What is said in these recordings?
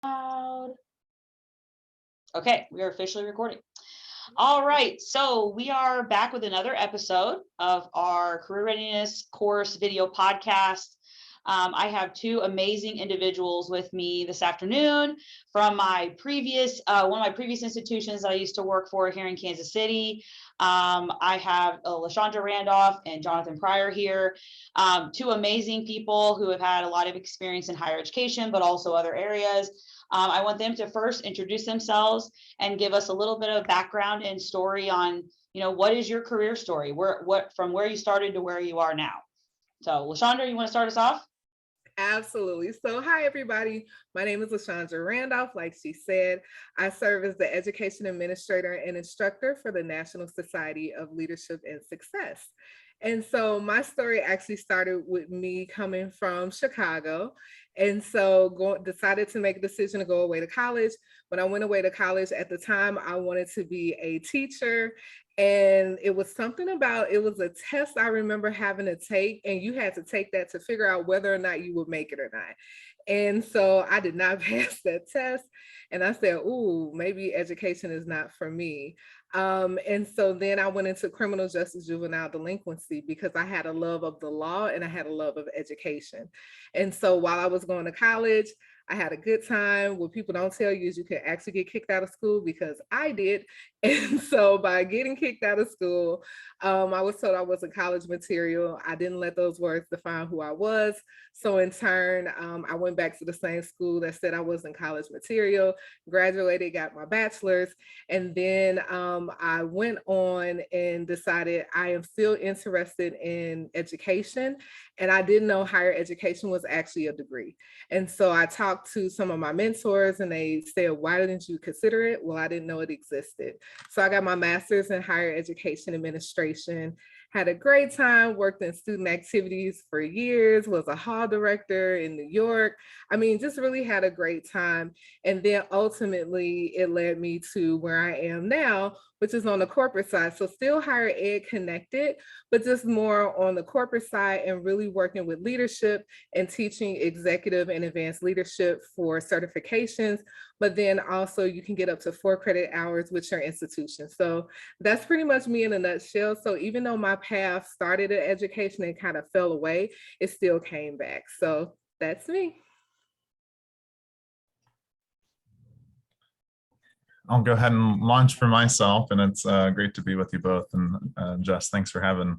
Loud. Okay, we are officially recording. All right, so we are back with another episode of our career readiness course video podcast. I have two amazing individuals with me this afternoon from my previous, one of my previous institutions I used to work for here in Kansas City. I have Lashondra Randolph and Jonathan Pryor here, two amazing people who have had a lot of experience in higher education, but also other areas. I want them to first introduce themselves and give us a little bit of background and story on, what is your career story? From where you started to where you are now. So Lashondra, you want to start us off? Absolutely. So hi, everybody. My name is Lashondra Randolph. Like she said, I serve as the education administrator and instructor for the National Society of Leadership and Success. And so my story actually started with me coming from Chicago. And so decided to make a decision to go away to college. When I went away to college at the time, I wanted to be a teacher. And it was something about, it was a test I remember having to take, and you had to take that to figure out whether or not you would make it or not. And so I did not pass that test. And I said, ooh, maybe education is not for me. And so then I went into criminal justice juvenile delinquency because I had a love of the law and I had a love of education. And so while I was going to college, I had a good time. What people don't tell you is you can actually get kicked out of school, because I did. And so by getting kicked out of school, I was told I wasn't college material. I didn't let those words define who I was. So in turn, I went back to the same school that said I wasn't college material, graduated, got my bachelor's. And then I went on and decided I am still interested in education. And I didn't know higher education was actually a degree. And so I talked to some of my mentors and they said, why didn't you consider it? Well, I didn't know it existed. So I got my master's in higher education administration, had a great time, worked in student activities for years, was a hall director in New York. I mean, just really had a great time. And then ultimately it led me to where I am now, which is on the corporate side. So still higher ed connected, but just more on the corporate side and really working with leadership and teaching executive and advanced leadership for certifications. But then also you can get up to 4 credit hours with your institution. So that's pretty much me in a nutshell. So even though my path started at education and kind of fell away, it still came back. So that's me. I'll go ahead and launch for myself, and it's great to be with you both. And Jess, thanks for having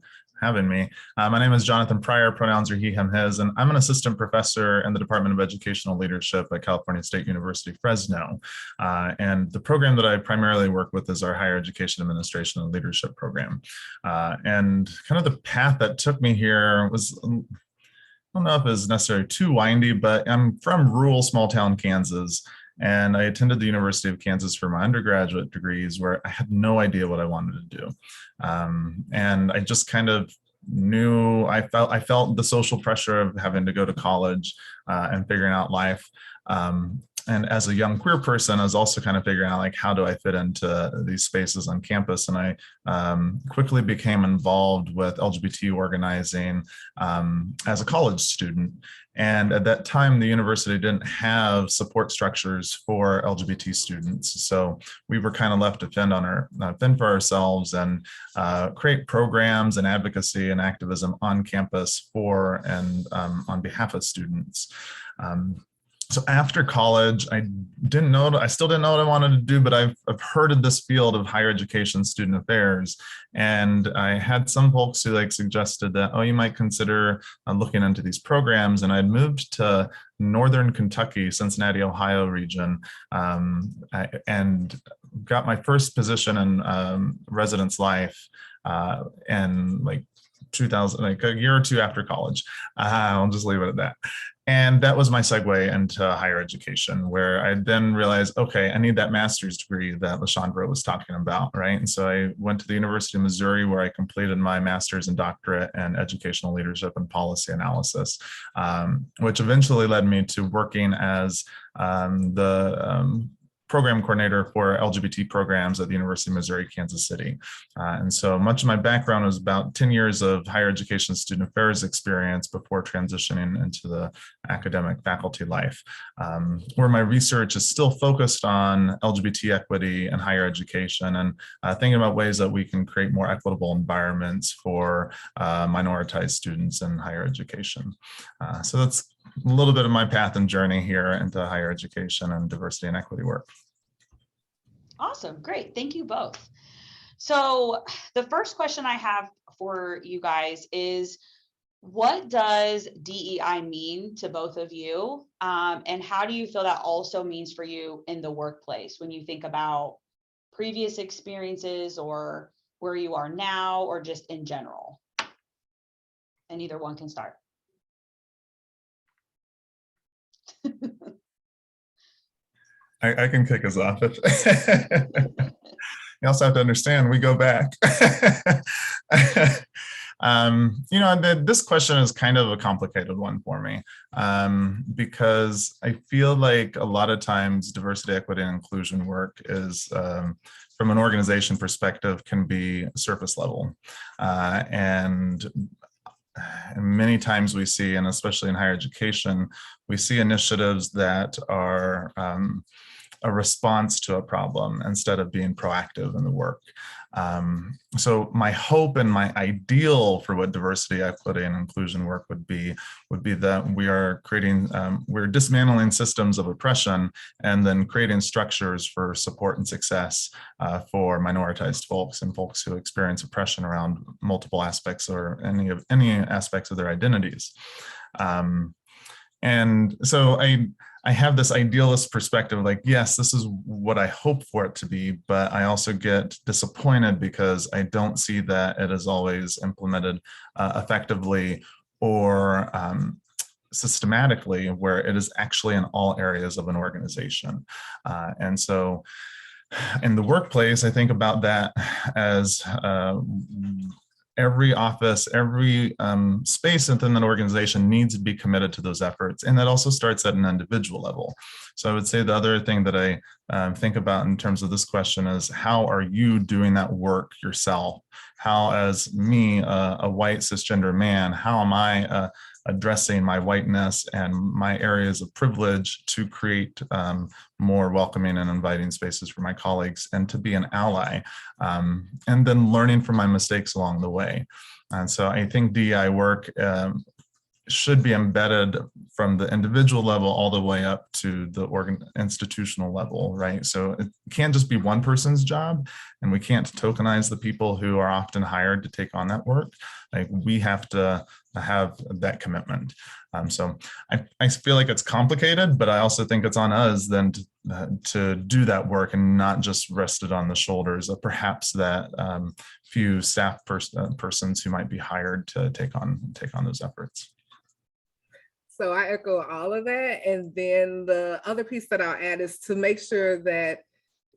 me. My name is Jonathan Pryor, pronouns are he, him, his, and I'm an assistant professor in the Department of Educational Leadership at California State University, Fresno. And the program that I primarily work with is our Higher Education Administration and Leadership program. And kind of the path that took me here was, I don't know if it was necessarily too windy, but I'm from rural small town Kansas. And I attended the University of Kansas for my undergraduate degrees, where I had no idea what I wanted to do. And I just kind of knew, I felt the social pressure of having to go to college and figuring out life. And as a young queer person, I was also kind of figuring out, like, how do I fit into these spaces on campus? And I quickly became involved with LGBT organizing as a college student. And at that time, the university didn't have support structures for LGBT students. So we were kind of left to fend for ourselves and create programs and advocacy and activism on campus for and on behalf of students. So after college, I still didn't know what I wanted to do, but I've heard of this field of higher education student affairs. And I had some folks who suggested that, oh, you might consider looking into these programs. And I'd moved to Northern Kentucky, Cincinnati, Ohio region, and got my first position in residence life in 2000, a year or two after college. I'll just leave it at that. And that was my segue into higher education, where I then realized, okay, I need that master's degree that Lashondra was talking about, right? And so I went to the University of Missouri, where I completed my master's and doctorate in educational leadership and policy analysis, which eventually led me to working as the program coordinator for LGBT programs at the University of Missouri, Kansas City. And so much of my background was about 10 years of higher education student affairs experience before transitioning into the academic faculty life, where my research is still focused on LGBT equity and higher education, and thinking about ways that we can create more equitable environments for minoritized students in higher education. So that's a little bit of my path and journey here into higher education and diversity and equity work. Awesome, great, thank you both. So the first question I have for you guys is, what does DEI mean to both of you? And how do you feel that also means for you in the workplace when you think about previous experiences or where you are now, or just in general? And either one can start. I can kick us off. You also have to understand, we go back. This question is kind of a complicated one for me, because I feel like a lot of times diversity, equity, and inclusion work is, from an organization perspective, can be surface level. And many times we see, and especially in higher education, we see initiatives that are a response to a problem instead of being proactive in the work. So my hope and my ideal for what diversity, equity, and inclusion work would be that we are creating, we're dismantling systems of oppression and then creating structures for support and success for minoritized folks and folks who experience oppression around multiple aspects or any aspects of their identities. And so I have this idealist perspective, like, yes, this is what I hope for it to be, but I also get disappointed because I don't see that it is always implemented effectively or systematically, where it is actually in all areas of an organization. And so in the workplace, I think about that as every office, every space within an organization needs to be committed to those efforts. And that also starts at an individual level. So I would say the other thing that I think about in terms of this question is, how are you doing that work yourself? How, as me, a white cisgender man, how am I addressing my whiteness and my areas of privilege to create more welcoming and inviting spaces for my colleagues and to be an ally, and then learning from my mistakes along the way. And so I think DEI work should be embedded from the individual level all the way up to the institutional level, right? So it can't just be one person's job, and we can't tokenize the people who are often hired to take on that work. Like, we have to have that commitment. So I feel like it's complicated, but I also think it's on us then to do that work and not just rest it on the shoulders of perhaps that few staff persons who might be hired to take on those efforts. So I echo all of that. And then the other piece that I'll add is to make sure that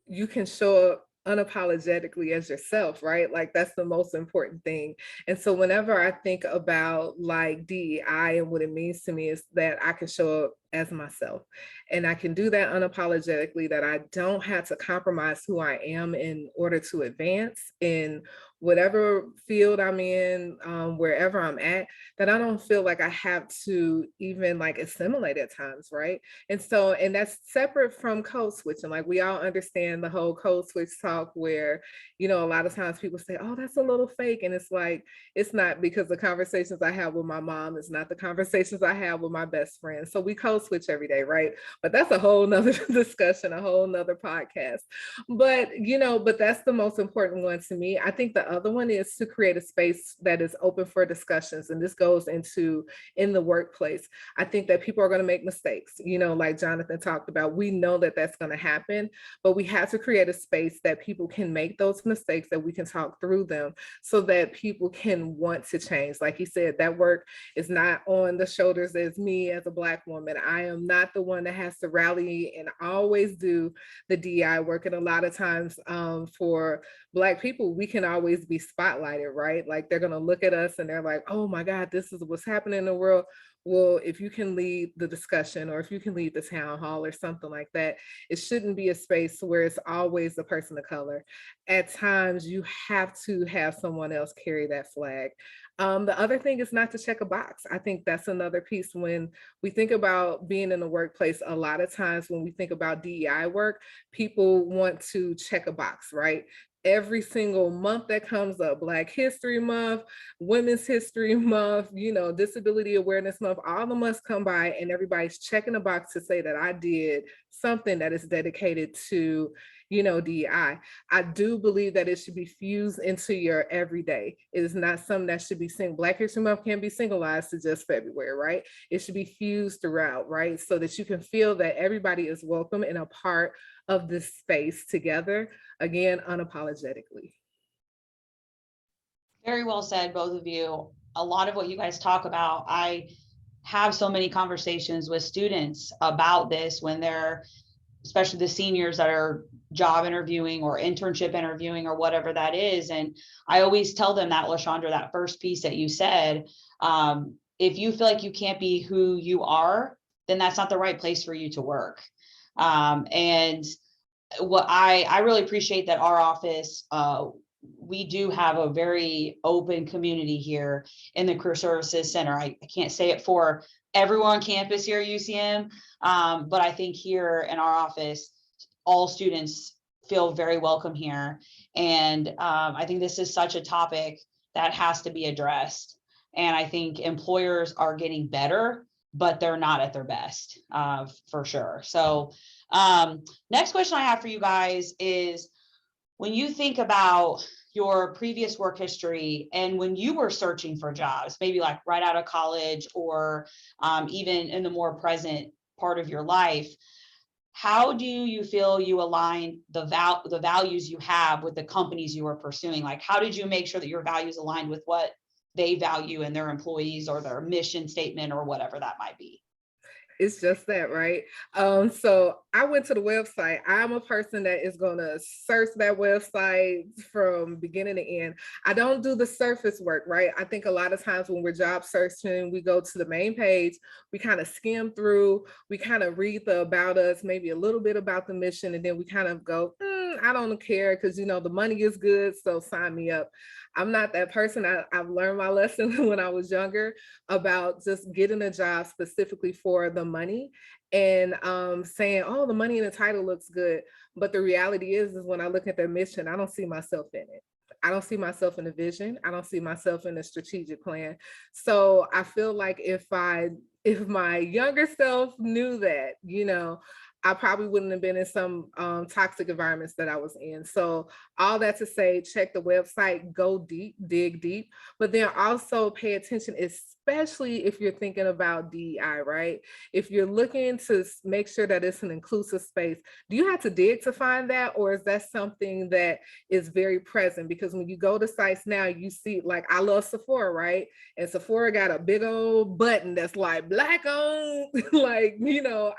you can show up unapologetically as yourself, right? Like, that's the most important thing. And so whenever I think about like DEI and what it means to me, is that I can show up as myself, and I can do that unapologetically, that I don't have to compromise who I am in order to advance in whatever field I'm in, wherever I'm at, that I don't feel like I have to even like assimilate at times, right? And so, and that's separate from code switching. Like, we all understand the whole code switch talk where, you know, a lot of times people say, oh, that's a little fake. And it's like, it's not, because the conversations I have with my mom is not the conversations I have with my best friend. So we code switch every day, right? But that's a whole nother discussion, a whole nother podcast. But, you know, but that's the most important one to me. I think the other one is to create a space that is open for discussions. And this goes into in the workplace. I think that people are going to make mistakes, you know, like Jonathan talked about. We know that that's going to happen, but we have to create a space that people can make those mistakes, that we can talk through them so that people can want to change. Like he said, that work is not on the shoulders as me as a Black woman. I am not the one that has to rally and always do the DEI work. And a lot of times for Black people, we can always be spotlighted, right? Like, they're going to look at us and they're like, oh my God, this is what's happening in the world. well, if you can lead the discussion or if you can lead the town hall or something like that, it shouldn't be a space where it's always the person of color. At times, you have to have someone else carry that flag. The other thing is not to check a box. I think that's another piece when we think about being in the workplace. A lot of times when we think about DEI work, people want to check a box, right? Every single month that comes up, Black History Month, Women's History Month, Disability Awareness Month, all the months come by and everybody's checking a box to say that I did something that is dedicated to, DEI. I do believe that it should be fused into your everyday. It is not something that should be Black History Month can't be singleized to just February, right? It should be fused throughout, right? So that you can feel that everybody is welcome and a part of this space together, again, unapologetically. Very well said, both of you. A lot of what you guys talk about, I have so many conversations with students about this when they're, especially the seniors that are job interviewing or internship interviewing or whatever that is. And I always tell them that, Lashondra, that first piece that you said, if you feel like you can't be who you are, then that's not the right place for you to work. And what I really appreciate that our office, we do have a very open community here in the Career Services Center. I can't say it for everyone on campus here at UCM, but I think here in our office, all students feel very welcome here. And I think this is such a topic that has to be addressed. And I think employers are getting better, but they're not at their best, for sure. So next question I have for you guys is, when you think about your previous work history and when you were searching for jobs, maybe like right out of college or even in the more present part of your life, how do you feel you align the values you have with the companies you were pursuing? Like, how did you make sure that your values aligned with what they value in their employees or their mission statement or whatever that might be? It's just that, right? So I went to the website. I'm a person that is going to search that website from beginning to end. I don't do the surface work, right? I think a lot of times when we're job searching, we go to the main page, we kind of skim through, we kind of read the about us, maybe a little bit about the mission, and then we kind of go, I don't care because, the money is good, so sign me up. I'm not that person. I've learned my lesson when I was younger about just getting a job specifically for the money and saying, oh, the money and the title looks good. But the reality is when I look at the mission, I don't see myself in it. I don't see myself in the vision. I don't see myself in the strategic plan. So I feel like if my younger self knew that, I probably wouldn't have been in some toxic environments that I was in. So all that to say, check the website, go deep, dig deep, but then also pay attention, especially if you're thinking about DEI, right? If you're looking to make sure that it's an inclusive space, do you have to dig to find that? Or is that something that is very present? Because when you go to sites now, you see, like, I love Sephora, right? And Sephora got a big old button that's like Black owned, like,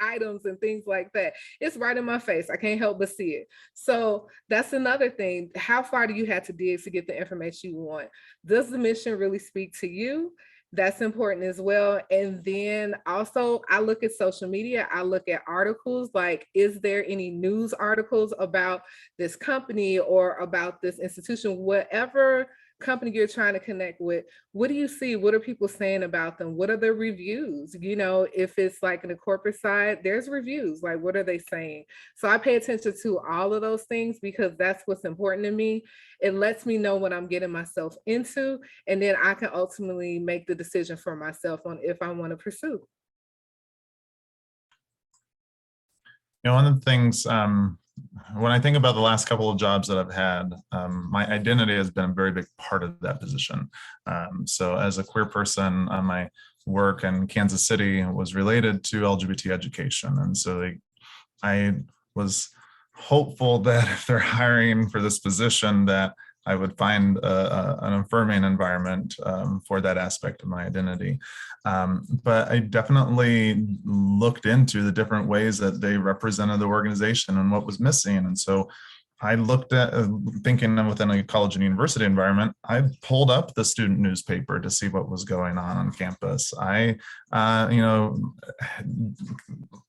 items and things like that. It's right in my face. I can't help but see it. So that's another thing. How far do you have to dig to get the information you want? Does the mission really speak to you? That's important as well. And then also I look at social media, I look at articles, like, is there any news articles about this company or about this institution, whatever company you're trying to connect with? What do you see? What are people saying about them? What are the reviews? If it's like in the corporate side, there's reviews, like, what are they saying? So I pay attention to all of those things because that's what's important to me. It lets me know what I'm getting myself into, and then I can ultimately make the decision for myself on if I want to pursue. One of the things, when I think about the last couple of jobs that I've had, my identity has been a very big part of that position. So as a queer person, my work in Kansas City was related to LGBT education. And so I was hopeful that if they're hiring for this position, that I would find an affirming environment for that aspect of my identity. But I definitely looked into the different ways that they represented the organization and what was missing. And so I looked at thinking within a college and university environment, I pulled up the student newspaper to see what was going on campus.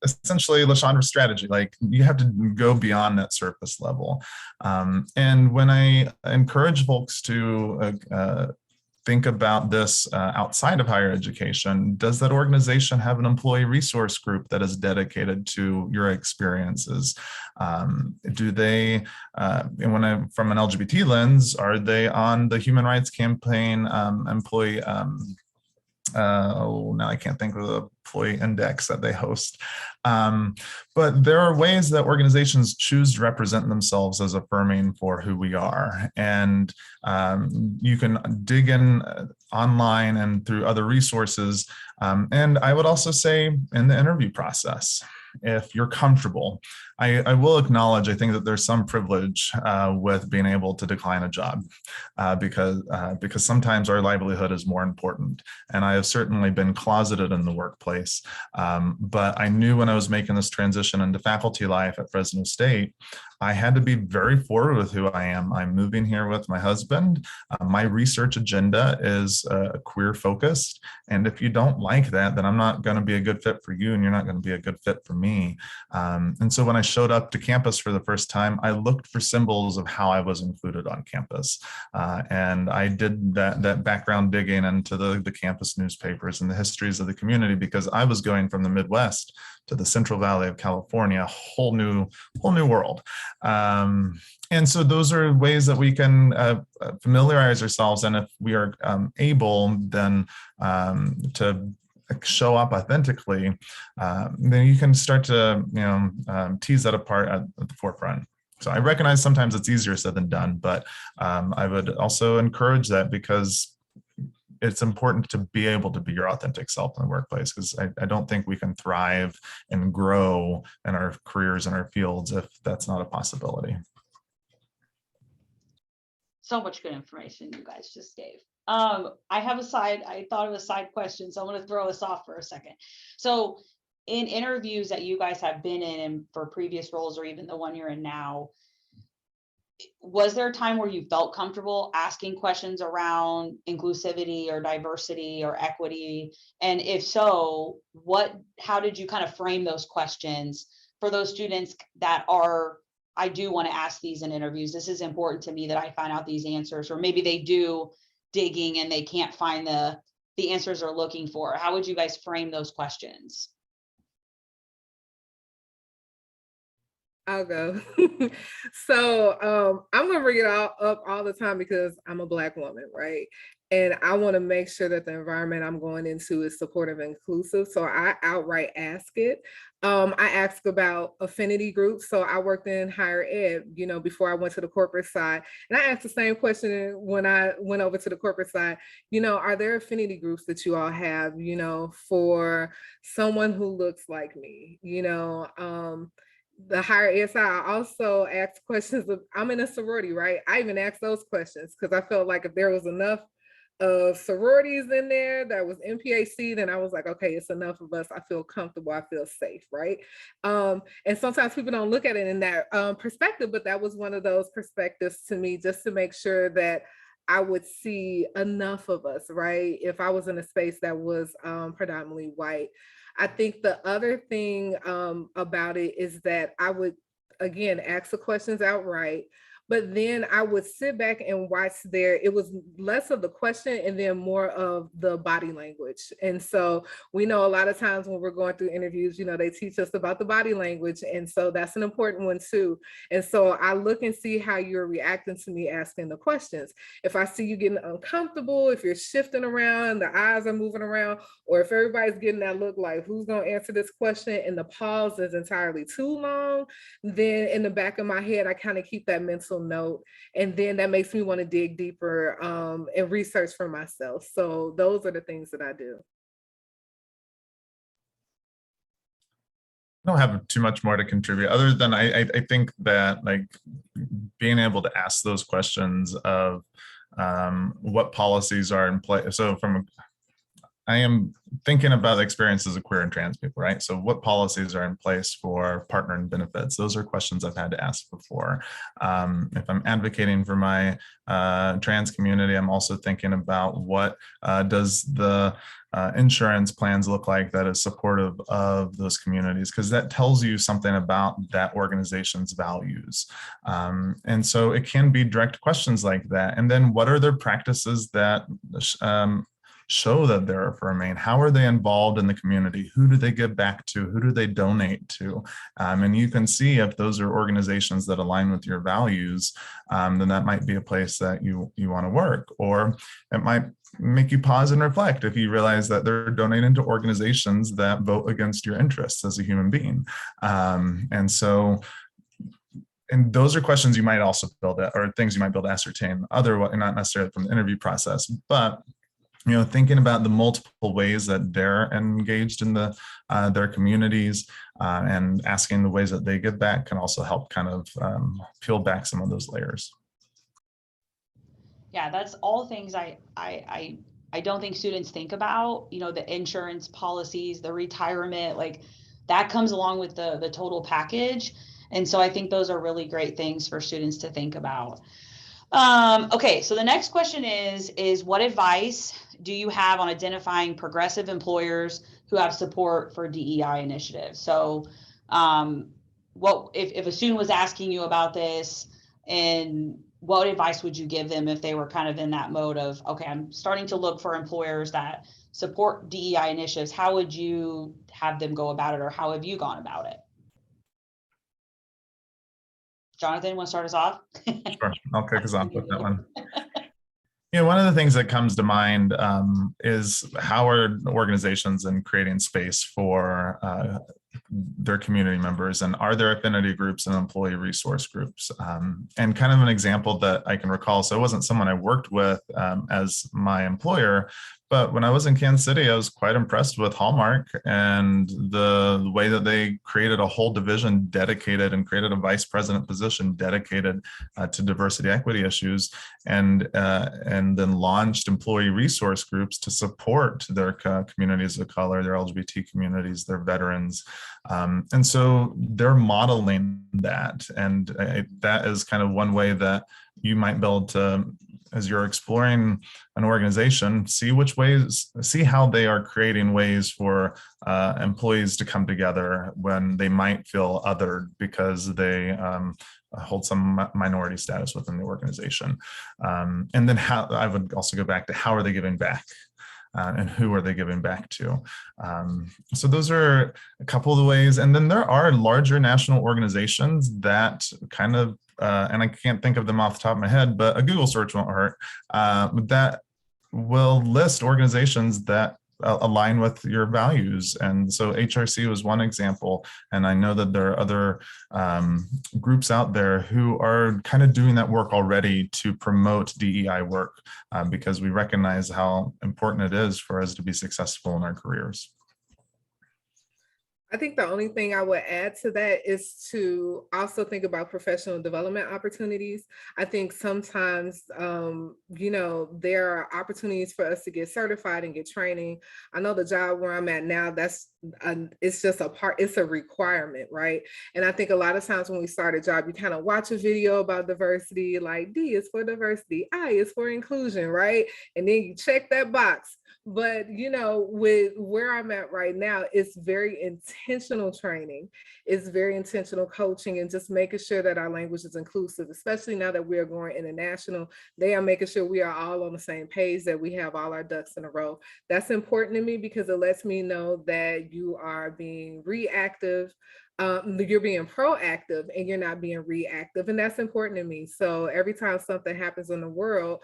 Essentially Lashondra's strategy, like you have to go beyond that surface level. And when I encourage folks to think about this outside of higher education, does that organization have an employee resource group that is dedicated to your experiences? Do they, and from an LGBT lens, are they on the Human Rights Campaign employee, now I can't think of the employee index that they host. But there are ways that organizations choose to represent themselves as affirming for who we are. And you can dig in online and through other resources. And I would also say in the interview process, if you're comfortable, I will acknowledge, I think that there's some privilege with being able to decline a job because sometimes our livelihood is more important. And I have certainly been closeted in the workplace, but I knew when I was making this transition into faculty life at Fresno State, I had to be very forward with who I am. I'm moving here with my husband. My research agenda is queer focused. And if you don't like that, then I'm not going to be a good fit for you and you're not going to be a good fit for me. And so when I showed up to campus for the first time, I looked for symbols of how I was included on campus. And I did that background digging into the campus newspapers and the histories of the community, because I was going from the Midwest to the Central Valley of California, a whole new world. And so those are ways that we can familiarize ourselves. And if we are able then to show up authentically, then you can start to tease that apart at the forefront. So I recognize sometimes it's easier said than done, but I would also encourage that, because it's important to be able to be your authentic self in the workplace, because I don't think we can thrive and grow in our careers and our fields if that's not a possibility. So much good information you guys just gave. I thought of a side question, so I'm going to throw us off for a second. So in interviews that you guys have been in and for previous roles, or even the one you're in now, was there a time where you felt comfortable asking questions around inclusivity or diversity or equity? And if so, how did you kind of frame those questions for those students that are, I do want to ask these in interviews, this is important to me that I find out these answers, or maybe they do digging and they can't find the answers they're looking for? How would you guys frame those questions? I'll go. So I'm gonna bring it up all the time because I'm a Black woman, right? And I want to make sure that the environment I'm going into is supportive and inclusive. So I outright ask it. I ask about affinity groups. So I worked in higher ed, before I went to the corporate side. And I asked the same question when I went over to the corporate side. Are there affinity groups that you all have, for someone who looks like me? The higher ed side, I also asked questions of, I'm in a sorority, right? I even asked those questions because I felt like if there was enough of sororities in there that was MPAC, then I was like, okay, it's enough of us. I feel comfortable. I feel safe, right? And sometimes people don't look at it in that perspective, but that was one of those perspectives to me, just to make sure that I would see enough of us, right? If I was in a space that was predominantly white. I think the other thing about it is that I would, again, ask the questions outright, but then I would sit back and watch it was less of the question and then more of the body language. And so we know a lot of times when we're going through interviews, they teach us about the body language. And so that's an important one too. And so I look and see how you're reacting to me asking the questions. If I see you getting uncomfortable, if you're shifting around, the eyes are moving around, or if everybody's getting that look like, who's going to answer this question? And the pause is entirely too long, then in the back of my head, I kind of keep that mental note, and then that makes me want to dig deeper and research for myself. So those are the things that I do. I don't have too much more to contribute other than I think that being able to ask those questions of what policies are in place. So I am thinking about the experiences of queer and trans people, right? So what policies are in place for partner and benefits? Those are questions I've had to ask before. If I'm advocating for my trans community, I'm also thinking about what does the insurance plans look like that is supportive of those communities, because that tells you something about that organization's values. And so it can be direct questions like that. And then what are their practices that show that they're affirming? How are they involved in the community? Who do they give back to? Who do they donate to? And you can see if those are organizations that align with your values, then that might be a place that you want to work. Or it might make you pause and reflect if you realize that they're donating to organizations that vote against your interests as a human being. And those are questions you might also build, or things you might build to ascertain, otherwise, not necessarily from the interview process, but thinking about the multiple ways that they're engaged in their communities, and asking the ways that they give back can also help kind of peel back some of those layers. Yeah, that's all things I don't think students think about. The insurance policies, the retirement, like that comes along with the total package. And so I think those are really great things for students to think about. Okay, so the next question is what advice do you have on identifying progressive employers who have support for DEI initiatives? So what if a student was asking you about this, and what advice would you give them if they were kind of in that mode of, okay, I'm starting to look for employers that support DEI initiatives? How would you have them go about it, or how have you gone about it? Jonathan, want to start us off? Sure, I'll kick us off with that one. One of the things that comes to mind is how are organizations in creating space for their community members, and are there affinity groups and employee resource groups? And kind of an example that I can recall, so it wasn't someone I worked with as my employer, but when I was in Kansas City, I was quite impressed with Hallmark and the way that they created a whole division dedicated and created a vice president position dedicated to diversity equity issues, and then launched employee resource groups to support their communities of color, their LGBT communities, their veterans. And so they're modeling that. And that is kind of one way that you might be able to, as you're exploring an organization, see how they are creating ways for employees to come together when they might feel othered because they hold some minority status within the organization. And then how, I would also go back to how are they giving back? And who are they giving back to? So those are a couple of the ways. And then there are larger national organizations that kind of, and I can't think of them off the top of my head, but a Google search won't hurt, that will list organizations that align with your values. And so HRC was one example. And I know that there are other groups out there who are kind of doing that work already to promote DEI work, because we recognize how important it is for us to be successful in our careers. I think the only thing I would add to that is to also think about professional development opportunities. I think sometimes, there are opportunities for us to get certified and get training. I know the job where I'm at now, it's just it's a requirement, right? And I think a lot of times when we start a job, you kind of watch a video about diversity, like D is for diversity, I is for inclusion, right? And then you check that box. But, with where I'm at right now, it's very intentional training. It's very intentional coaching and just making sure that our language is inclusive, especially now that we are going international. They are making sure we are all on the same page, that we have all our ducks in a row. That's important to me because it lets me know that you are being reactive. You're being proactive and you're not being reactive. And that's important to me. So every time something happens in the world,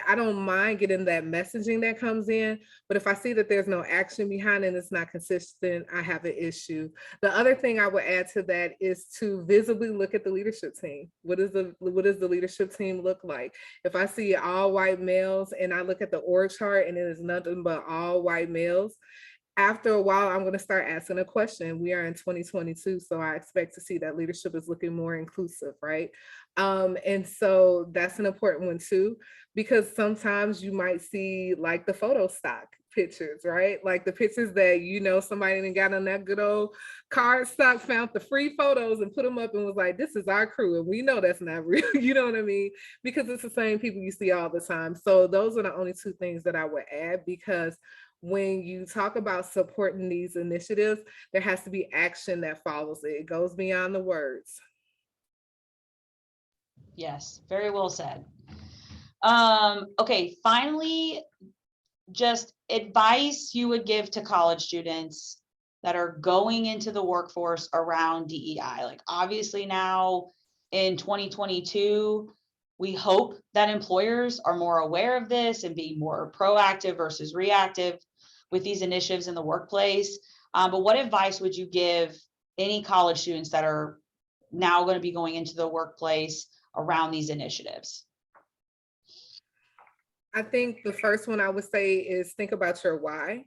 I don't mind getting that messaging that comes in, but if I see that there's no action behind it and it's not consistent, I have an issue. The other thing I would add to that is to visibly look at the leadership team. What does the leadership team look like? If I see all white males and I look at the org chart and it is nothing but all white males, after a while, I'm going to start asking a question. We are in 2022, so I expect to see that leadership is looking more inclusive, right? And so that's an important one too, because sometimes you might see like the photo stock pictures, right? Like the pictures that, somebody done got on that good old card stock, found the free photos and put them up and was like, this is our crew. And we know that's not real, you know what I mean? Because it's the same people you see all the time. So those are the only two things that I would add, because when you talk about supporting these initiatives, there has to be action that follows it. It goes beyond the words. Yes, very well said. Okay, finally, just advice you would give to college students that are going into the workforce around DEI. Like obviously now in 2022, we hope that employers are more aware of this and be more proactive versus reactive with these initiatives in the workplace. But what advice would you give any college students that are now going to be going into the workplace around these initiatives? I think the first one I would say is think about your why.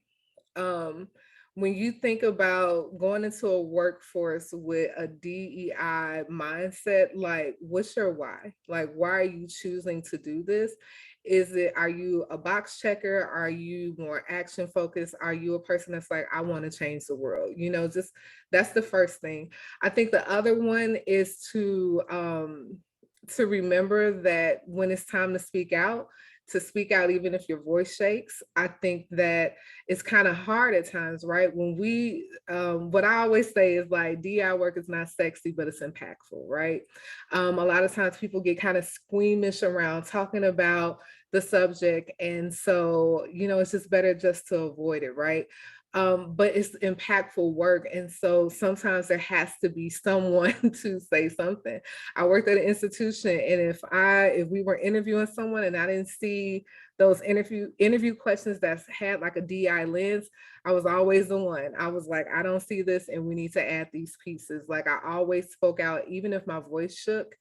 When you think about going into a workforce with a DEI mindset, like what's your why? Like, why are you choosing to do this? Are you a box checker? Are you more action focused? Are you a person that's like, I want to change the world? Just that's the first thing. I think the other one is to remember that when it's time to speak out even if your voice shakes. I think that it's kind of hard at times, right? When we, what I always say is like, DI work is not sexy, but it's impactful, right? A lot of times people get kind of squeamish around talking about the subject. And so, it's just better just to avoid it, right? But it's impactful work. And so sometimes there has to be someone to say something. I worked at an institution, and if we were interviewing someone and I didn't see those interview questions that had like a DI lens, I was always the one. I was like, I don't see this and we need to add these pieces. Like I always spoke out, even if my voice shook.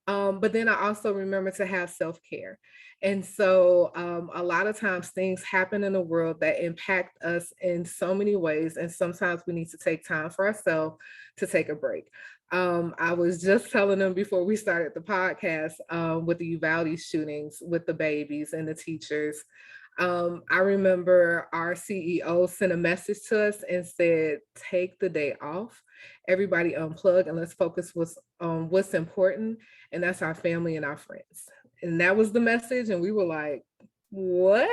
But then I also remember to have self-care. And so a lot of times things happen in the world that impact us in so many ways. And sometimes we need to take time for ourselves to take a break. I was just telling them before we started the podcast with the Uvalde shootings with the babies and the teachers. I remember our CEO sent a message to us and said, take the day off, everybody unplug, and let's focus on what's important. And that's our family and our friends. And that was the message. And we were like, what?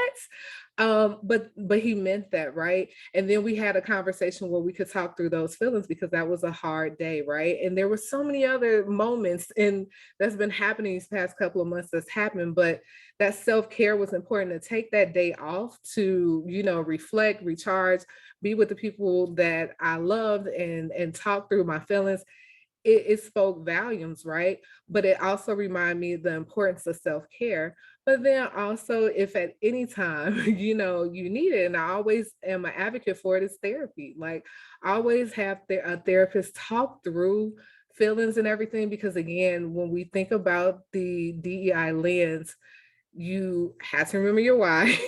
But he meant that, right? And then we had a conversation where we could talk through those feelings, because that was a hard day, right? And there were so many other moments that's been happening these past couple of months that's happened, but that self-care was important, to take that day off to, reflect, recharge, be with the people that I loved and talk through my feelings. It spoke volumes, right? But it also reminded me the importance of self-care. But then also, if at any time, you need it, and I always am an advocate for it, is therapy. Like I always have a therapist talk through feelings and everything, because again, when we think about the DEI lens, you have to remember your why.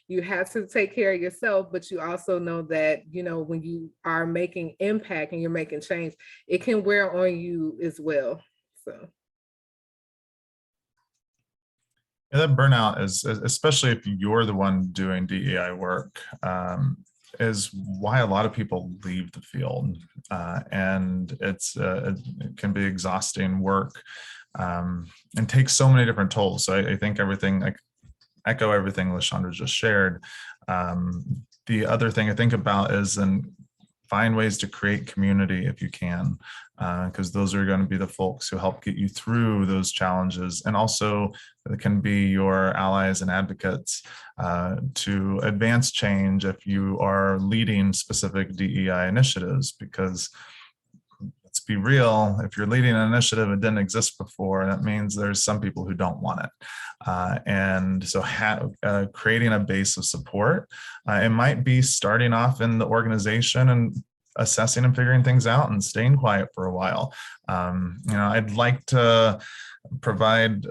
You have to take care of yourself, but you also know that, when you are making impact and you're making change, it can wear on you as well. So. Yeah, that burnout is, especially if you're the one doing DEI work, is why a lot of people leave the field. And it can be exhausting work. And takes so many different tolls. So I think I echo everything Lashondra just shared. The other thing I think about is find ways to create community if you can, because those are going to be the folks who help get you through those challenges. And also it can be your allies and advocates to advance change if you are leading specific DEI initiatives, because let's be real, if you're leading an initiative that didn't exist before, that means there's some people who don't want it. And so creating a base of support, it might be starting off in the organization and assessing and figuring things out and staying quiet for a while. I'd like to provide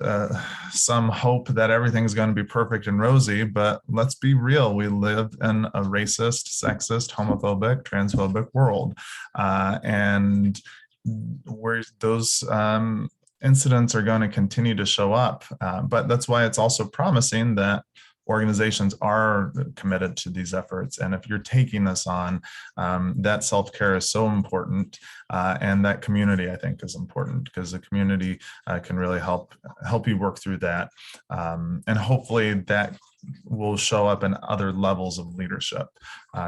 some hope that everything's going to be perfect and rosy, but let's be real. We live in a racist, sexist, homophobic, transphobic world. And where those incidents are going to continue to show up. But that's why it's also promising that organizations are committed to these efforts. And if you're taking this on, that self-care is so important. And that community, I think, is important, because the community can really help you work through that. And hopefully that will show up in other levels of leadership,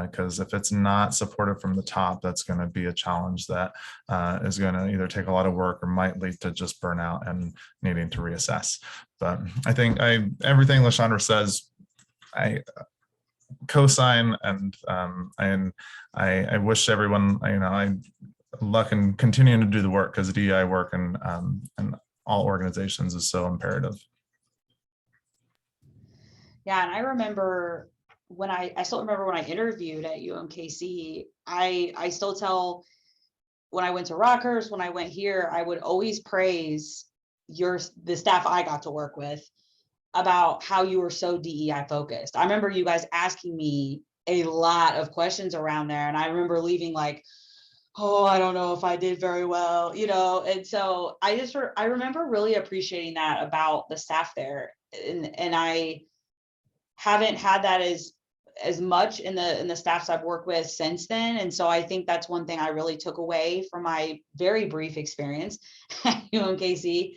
because if it's not supported from the top, that's going to be a challenge that is going to either take a lot of work or might lead to just burnout and needing to reassess. But I think everything Lashondra says, I co-sign, and I wish everyone, luck in continuing to do the work, because DEI work and all organizations is so imperative. Yeah, and I remember I still remember when I interviewed at UMKC, I still tell, when I went to Rockhurst, when I went here, I would always praise the staff I got to work with about how you were so DEI focused. I remember you guys asking me a lot of questions around there, and I remember leaving like, oh, I don't know if I did very well, and so I remember really appreciating that about the staff there, and I haven't had that as much in the staffs I've worked with since then. And so I think that's one thing I really took away from my very brief experience at UMKC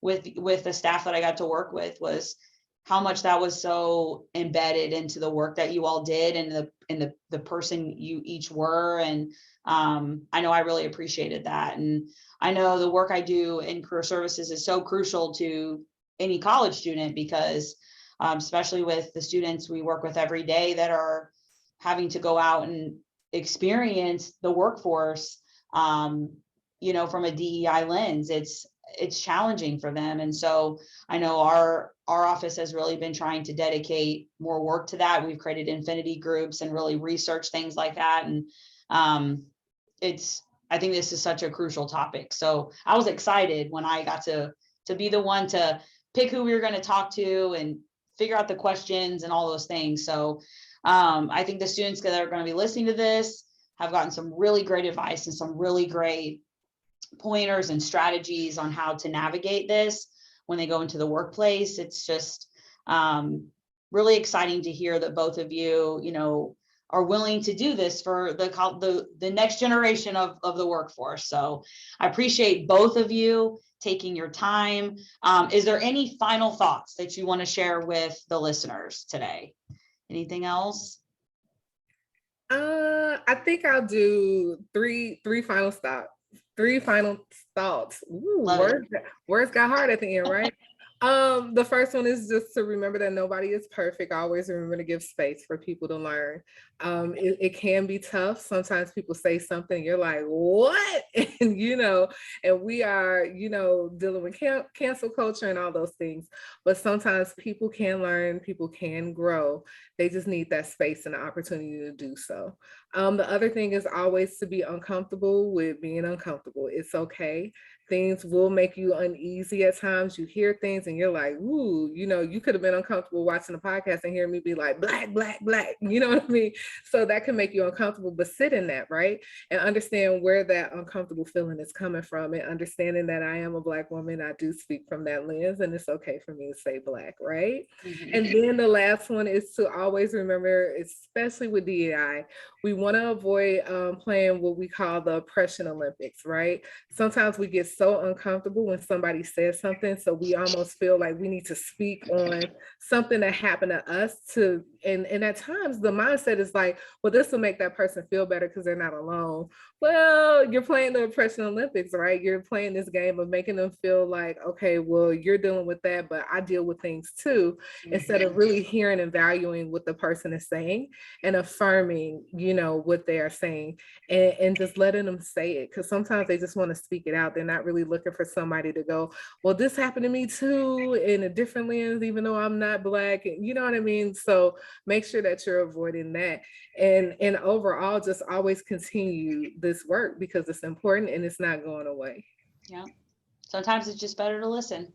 with the staff that I got to work with, was how much that was so embedded into the work that you all did and the person you each were. And I know I really appreciated that. And I know the work I do in career services is so crucial to any college student, because especially with the students we work with every day that are having to go out and experience the workforce, from a DEI lens, it's challenging for them. And so I know our office has really been trying to dedicate more work to that. We've created infinity groups and really research things like that. And I think this is such a crucial topic. So I was excited when I got to be the one to pick who we were going to talk to and figure out the questions and all those things. So I think the students that are going to be listening to this have gotten some really great advice and some really great pointers and strategies on how to navigate this when they go into the workplace. It's just really exciting to hear that both of you, are willing to do this for the next generation of the workforce. So I appreciate both of you taking your time. Is there any final thoughts that you want to share with the listeners today? Anything else? I think I'll do three final thoughts. Ooh, words got hard at the end, right? The first one is just to remember that nobody is perfect. Always remember to give space for people to learn. It can be tough. Sometimes people say something, you're like, what? And, and we are, dealing with cancel culture and all those things. But sometimes people can learn, people can grow. They just need that space and the opportunity to do so. The other thing is always to be uncomfortable with being uncomfortable. It's okay. Things will make you uneasy at times. You hear things and you're like, ooh, you could have been uncomfortable watching the podcast and hearing me be like, black, black, black. You know what I mean? So that can make you uncomfortable, but sit in that, right? And understand where that uncomfortable feeling is coming from, and understanding that I am a Black woman. I do speak from that lens, and it's okay for me to say Black, right? Mm-hmm. And then the last one is to always remember, especially with DEI, we want to avoid playing what we call the oppression Olympics, right? Sometimes we get so uncomfortable when somebody says something, so we almost feel like we need to speak on something that happened to us and at times the mindset is like, well, this will make that person feel better because they're not alone. Well, you're playing the oppression Olympics, right? You're playing this game of making them feel like, okay, well, you're dealing with that, but I deal with things too, instead of really hearing and valuing what the person is saying and affirming, what they are saying, and just letting them say it. Because sometimes they just want to speak it out. They're not really looking for somebody to go, well, this happened to me too, in a different lens, even though I'm not Black. You know what I mean? So make sure that you're avoiding that. And overall, just always continue this work because it's important and it's not going away. Yeah. Sometimes it's just better to listen.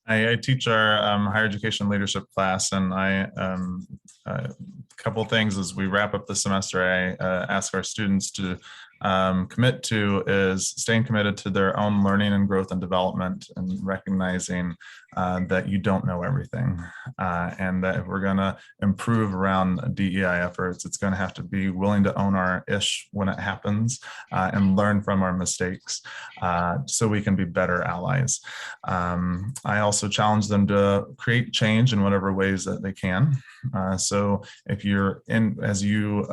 I teach our higher education leadership class, and a couple of things as we wrap up the semester. I ask our students to commit to is staying committed to their own learning and growth and development, and recognizing that you don't know everything, and that if we're going to improve around DEI efforts, it's going to have to be willing to own our ish when it happens, and learn from our mistakes, so we can be better allies. I also challenge them to create change in whatever ways that they can. So if you're in, as you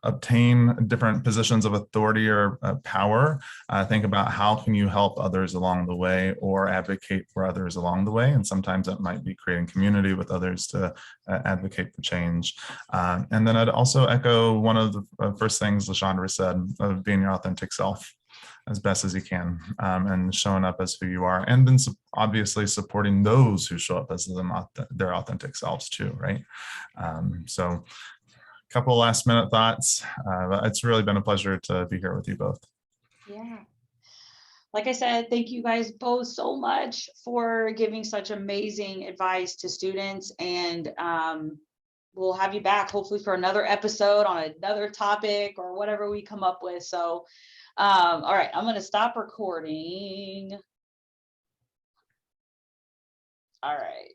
obtain different positions of authority or power, think about how can you help others along the way, or advocate for others along the way. And sometimes that might be creating community with others to advocate for change. And then I'd also echo one of the first things LaShondra said, of being your authentic self as best as you can, and showing up as who you are, and then obviously supporting those who show up as their authentic selves too, right? So a couple last minute thoughts. It's really been a pleasure to be here with you both. Yeah. Like I said, thank you guys both so much for giving such amazing advice to students, and we'll have you back hopefully for another episode on another topic or whatever we come up with. So all right, I'm going to stop recording. All right.